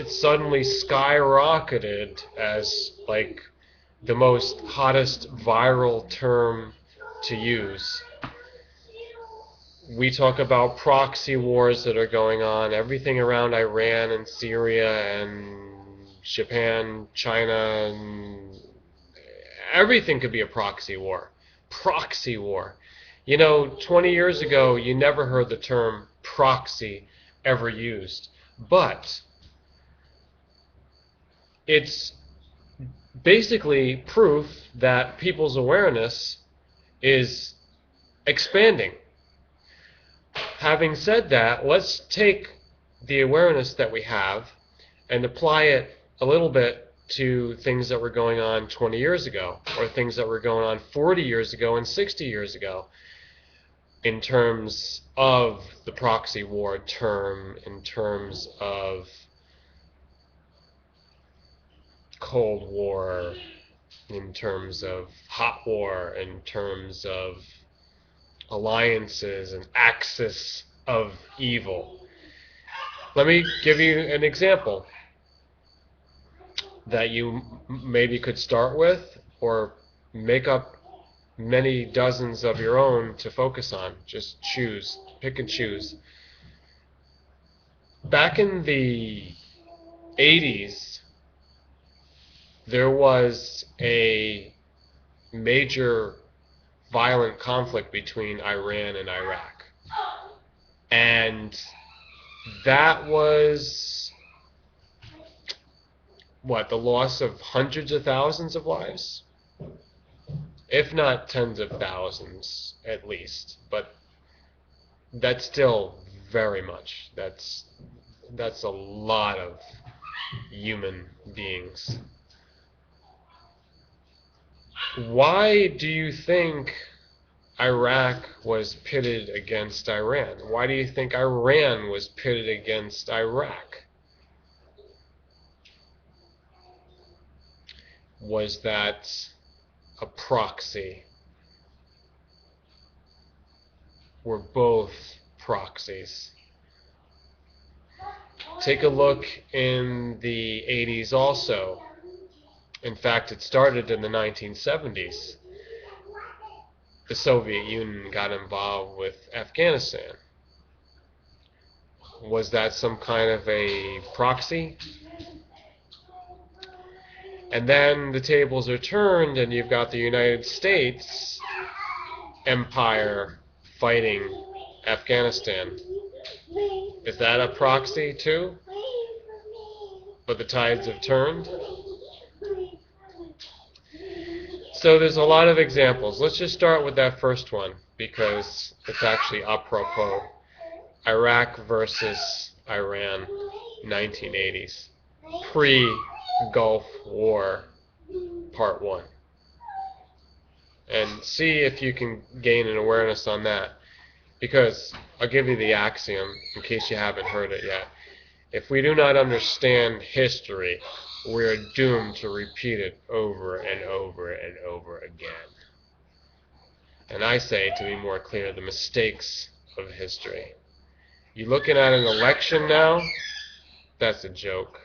it suddenly skyrocketed as like the most hottest viral term to use. We talk about proxy wars that are going on, everything around Iran and Syria and Japan, China, and everything could be a proxy war. Proxy war. You know, 20 years ago, you never heard the term proxy ever used. But it's basically proof that people's awareness is expanding. Having said that, let's take the awareness that we have and apply it a little bit to things that were going on 20 years ago, or things that were going on 40 years ago and 60 years ago, in terms of the proxy war term, in terms of Cold War, in terms of hot war, in terms of alliances and axis of evil. Let me give you an example that you maybe could start with, or make up many dozens of your own to focus on. Just choose, pick and choose. Back in the 80s, there was a major violent conflict between Iran and Iraq. And that was, what, the loss of hundreds of thousands of lives? If not tens of thousands, at least. But that's still very much. That's a lot of human beings. Why do you think Iraq was pitted against Iran? Why do you think Iran was pitted against Iraq? Was that a proxy? Were both proxies? Take a look in the 80s also. In fact, it started in the 1970s. The Soviet Union got involved with Afghanistan. Was that some kind of a proxy? And then the tables are turned and you've got the United States empire fighting Afghanistan. Is that a proxy too? But the tides have turned? So there's a lot of examples. Let's just start with that first one because it's actually apropos. Iraq versus Iran, 1980s. Pre-Gulf War, Part 1. And see if you can gain an awareness on that. Because I'll give you the axiom in case you haven't heard it yet. If we do not understand history, we are doomed to repeat it over and over and over again. And I say, to be more clear, the mistakes of history. You looking at an election now? That's a joke.